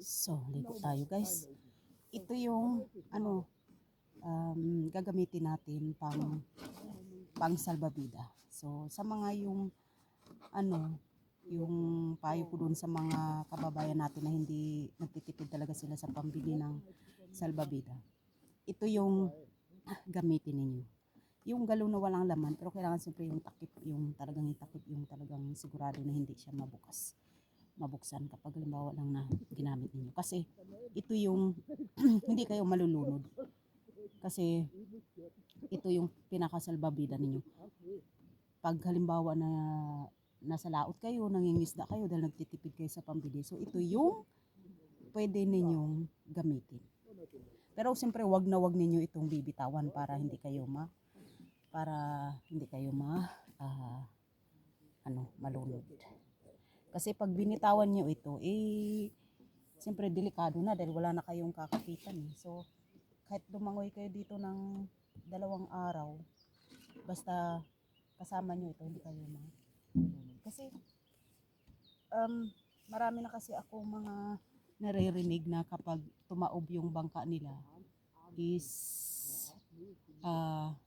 So, ligo tayo guys. Ito yung gagamitin natin pang salbabida. So, sa mga yung payo ko dun sa mga kababayan natin na hindi nagtitipid talaga sila sa pambili ng salbabida. Ito yung gamitin ninyo. Yung galon na walang laman, pero kailangan siyempre yung takip, yung talagang sigurado na hindi siya mabuksan kapag halimbawa lang na ginamit niyo. Kasi ito yung hindi kayo malulunod. Kasi ito yung pinakasalbabida ninyo. Pag halimbawa na nasa laot kayo, nangingisda kayo dahil nagtitipid kayo sa pambili. So ito yung pwede ninyong gamitin. Pero siyempre wag ninyo itong bibitawan para hindi kayo malunod. Kasi pag binitawan nyo ito, siyempre delikado na dahil wala na kayong kakapitan. So, kahit lumangoy kayo dito ng 2 araw, basta kasama nyo ito, hindi kayo malunod. Kasi, marami na kasi ako mga naririnig na kapag tumaob yung bangka nila, is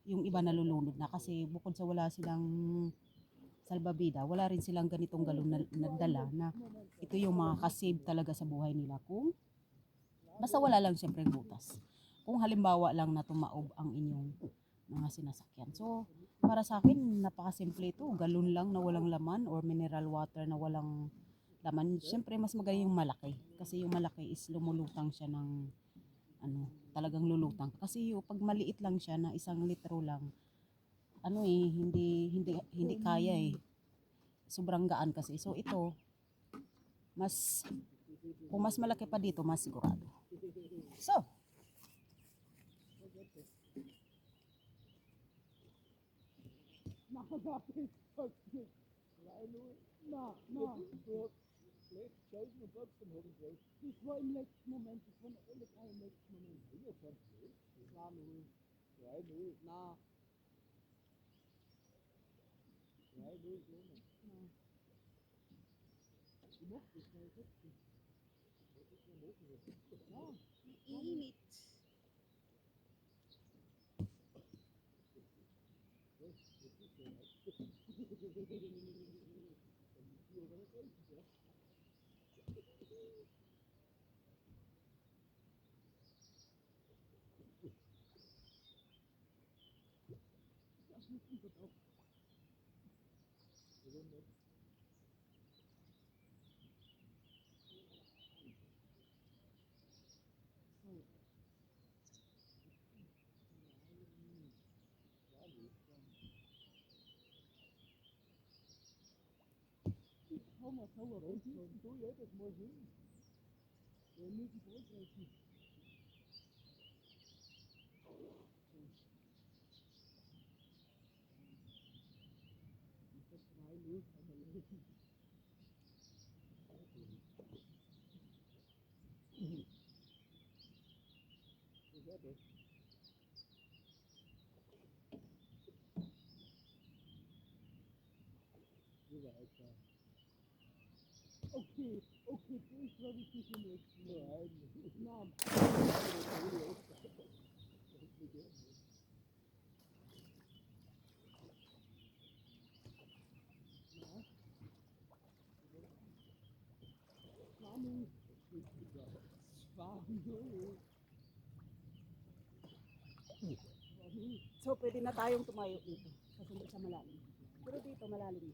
yung iba nalulunod na kasi bukod sa wala silang salbabida, wala rin silang ganitong galon na dala na ito yung makakasave talaga sa buhay nila kung basta wala lang siyempre butas. Kung halimbawa lang na tumaob ang inyong mga sinasakyan. So, para sa akin, napakasimple ito. Galon lang na walang laman or mineral water na walang laman. Siyempre, mas magaling yung malaki. Kasi yung malaki is lumulutang siya ng talagang lulutang. Kasi yung pag maliit lang siya na 1 litro lang, hindi kaya sobrang gaan kasi. So ito, kung mas malaki pa dito, mas sigurado. So, init. So, pwede na tayong tumayo dito. Kasi hindi siya malalim. Pero dito, malalim.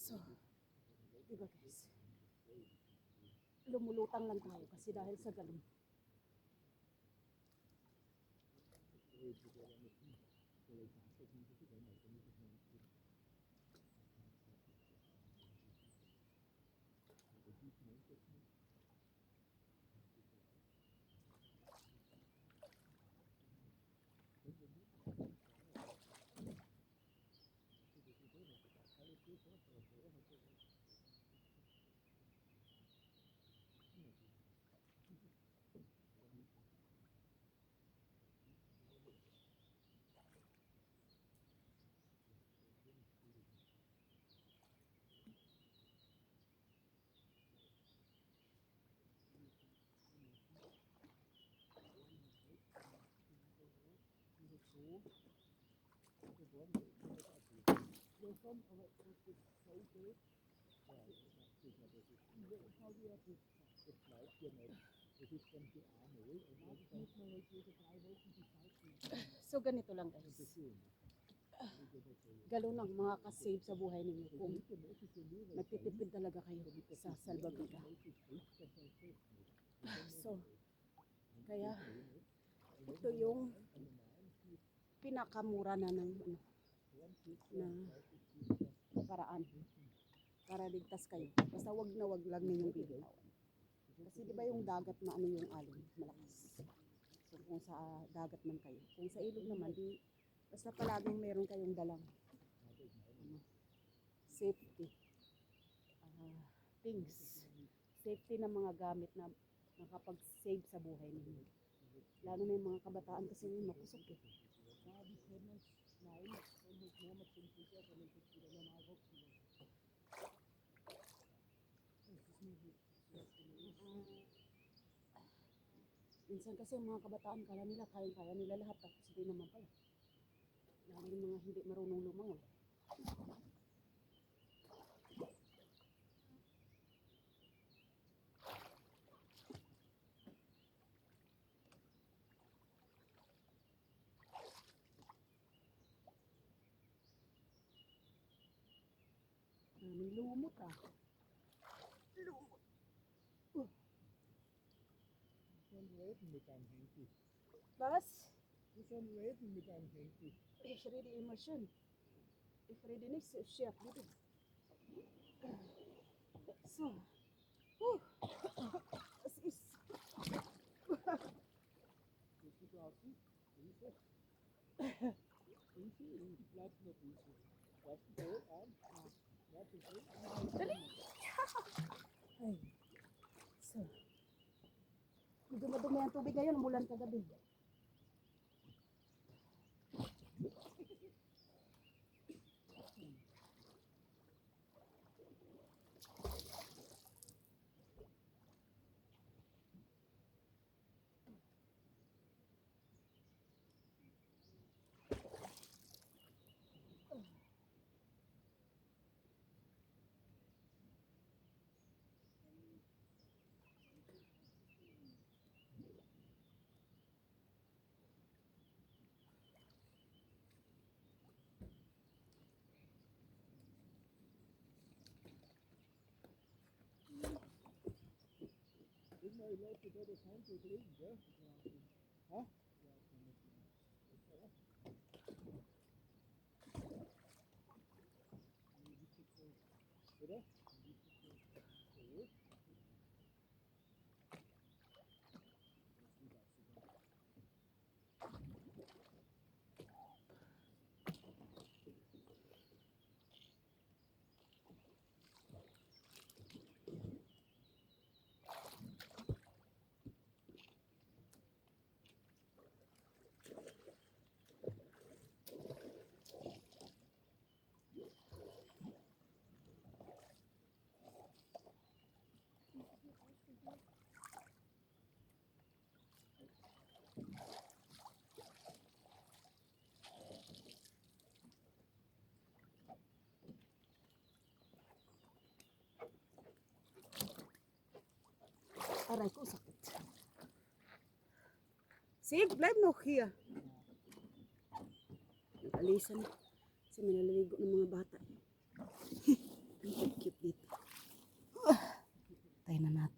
So, diba guys, lumulutang lang tayo kasi dahil sa galon. So ganito lang guys. Galon ang mga kasave sa buhay ninyo kung nagtitipid talaga kayo sa salbabida. So, kaya ito yung pinakamura na ng na paraan para ligtas kayo. Basta wag lang ninyong bibitawan. Kasi di ba yung dagat na ano yung alon, malakas. So kung sa dagat man kayo, kung sa ilog naman, di, basta palaging meron kayong dalang ano, safety things. Safety ng mga gamit na nakapag-save sa buhay ninyo. Lalo na yung mga kabataan kasi yung mapusok eh. Minsan kasi yung mga kabataan, kala nila, kaya nila lahat, tapos hindi naman pala. Lalo yung mga hindi marunong lumangoy. Lumot ah. Lumot. Was? Ich rede immer schön. Ich rede nicht so schief, bitte. So. Es ist. Ay. So. Madumi ang tubig ngayon, umulan kagabi. Aray ko, sakit. Sig, bleib noch hier. Nag-alisan. Kasi minaliligo ng mga bata. Ang cute dito. Tayo na natin.